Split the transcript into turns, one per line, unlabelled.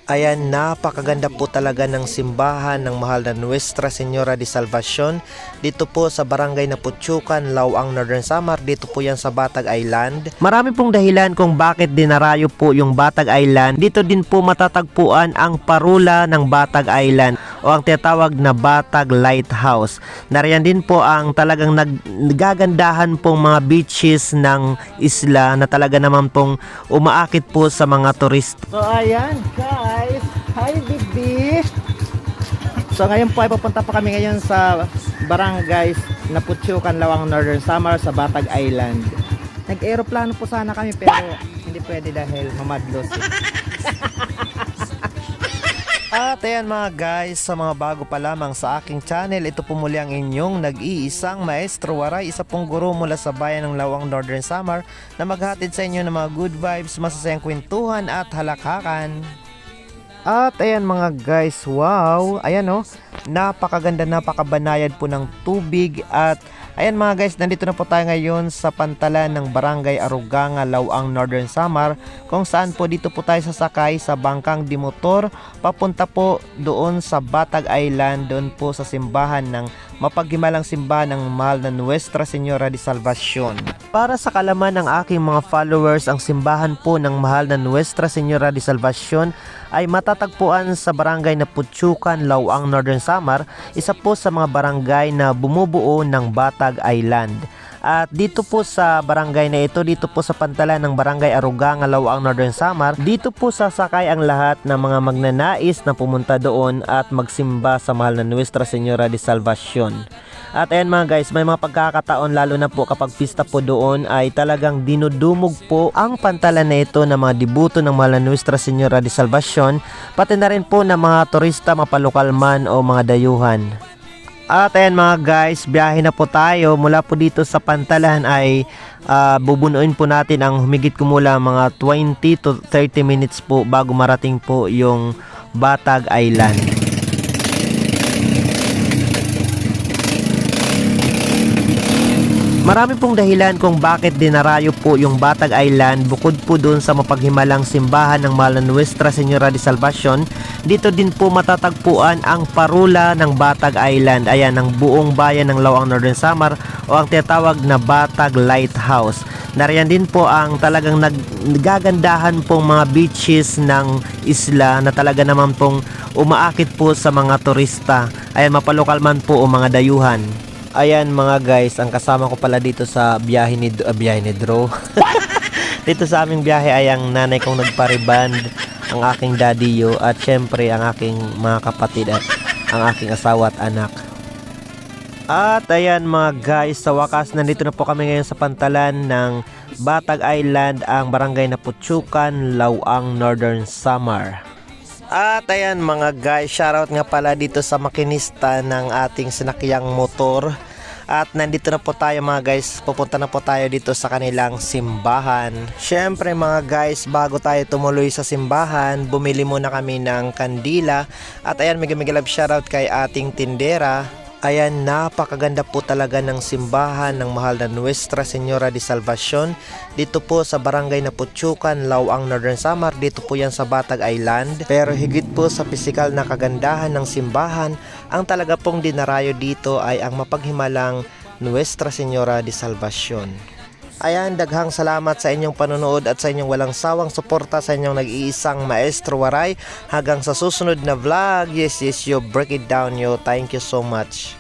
Ayan, napakaganda po talaga ng simbahan ng mahal na Nuestra Señora de Salvacion dito po sa barangay na Putsukan, Lawang, Northern Samar. Dito po yan sa Batag Island. Marami pong dahilan kung bakit dinarayo po yung Batag Island. Dito din po matatagpuan ang parula ng Batag Island o ang tinatawag na Batag Lighthouse. Nariyan din po ang talagang nagagandahan pong mga beaches ng isla na talaga naman pong umaakit po sa mga turista.
So ayan guys, hi Bibi. So ngayon po ay papunta pa kami ngayon sa barangay na Putsukan, Lawang, Northern Samar sa Batag Island. Nag-aeroplano po sana kami pero hindi pwede dahil mamadlos.
At ayan mga guys, sa mga bago pa lamang sa aking channel, ito po muli ang inyong nag-iisang Maestro Waray, isa pong guro mula sa bayan ng Lawang, Northern Samar na maghatid sa inyo ng mga good vibes, masasayang kwentuhan at halakhakan. At ayan mga guys, wow, ayan oh, napakaganda, napakabanayad po ng tubig. At ayan mga guys, nandito na po tayo ngayon sa pantalan ng Barangay Aruganga, Lawang, Northern Samar, kung saan po dito po tayo sasakay sa bangkang dimotor papunta po doon sa Batag Island, doon po sa simbahan ng mapaghimalang simbahan ng mahal na Nuestra Señora de Salvacion. Para sa kalaman ng aking mga followers, ang simbahan po ng mahal na Nuestra Señora de Salvacion ay matatagpuan sa barangay na Putsukan, Lawang, Northern Samar, isa po sa mga barangay na bumubuo ng Batag Island. At dito po sa barangay na ito, dito po sa pantalan ng Barangay Aruganga, Lawang, Northern Samar, dito po sasakay ang lahat ng mga magnanais na pumunta doon at magsimba sa mahal na Nuestra Señora de Salvacion. At ayan mga guys, may mga pagkakataon lalo na po kapag pista po doon ay talagang dinudumog po ang pantalan na ito ng mga debuto ng mahal na Nuestra Señora de Salvacion, pati na rin po ng mga turista, mapalokal man o mga dayuhan. At ayan mga guys, biyahe na po tayo. Mula po dito sa pantalan ay bubunuin po natin ang humigit kumula mga 20 to 30 minutes po bago marating po yung Batag Island. Marami pong dahilan kung bakit dinarayo po yung Batag Island. Bukod po dun sa mapaghimalang simbahan ng mahal na Nuestra Señora de Salvacion, dito din po matatagpuan ang parula ng Batag Island. Ayan, ang buong bayan ng Lawang, Northern Samar o ang tinatawag na Batag Lighthouse. Nariyan din po ang talagang nagagandahan pong mga beaches ng isla na talaga naman pong umaakit po sa mga turista. Ayan, mapalokal man po o mga dayuhan. Ayan mga guys, ang kasama ko pala dito sa biyahe ni Drew. Dito sa aming biyahe ay ang nanay kong nagpariband, ang aking daddy at syempre ang aking mga kapatid at ang aking asawa at anak. At ayan mga guys, sa wakas nandito na po kami ngayon sa pantalan ng Batag Island, ang barangay na Putsukan, Lawang, Northern Samar. At ayan mga guys, shoutout nga pala dito sa makinista ng ating sinakyang motor. At nandito na po tayo mga guys, pupunta na po tayo dito sa kanilang simbahan. Syempre mga guys, bago tayo tumuloy sa simbahan, bumili muna kami ng kandila. At ayan, mega love shoutout kay ating tindera. Ayan, napakaganda po talaga ng simbahan ng mahal na Nuestra Señora de Salvacion dito po sa barangay na Putsukan, Lawang, Northern Samar. Dito po yan sa Batag Island. Pero higit po sa pisikal na kagandahan ng simbahan, ang talaga pong dinarayo dito ay ang mapaghimalang Nuestra Señora de Salvacion. Ayan, daghang salamat sa inyong panonood at sa inyong walang sawang suporta sa inyong nag-iisang Maestro Waray. Hanggang sa susunod na vlog, yes, yo, break it down yo. Thank you so much.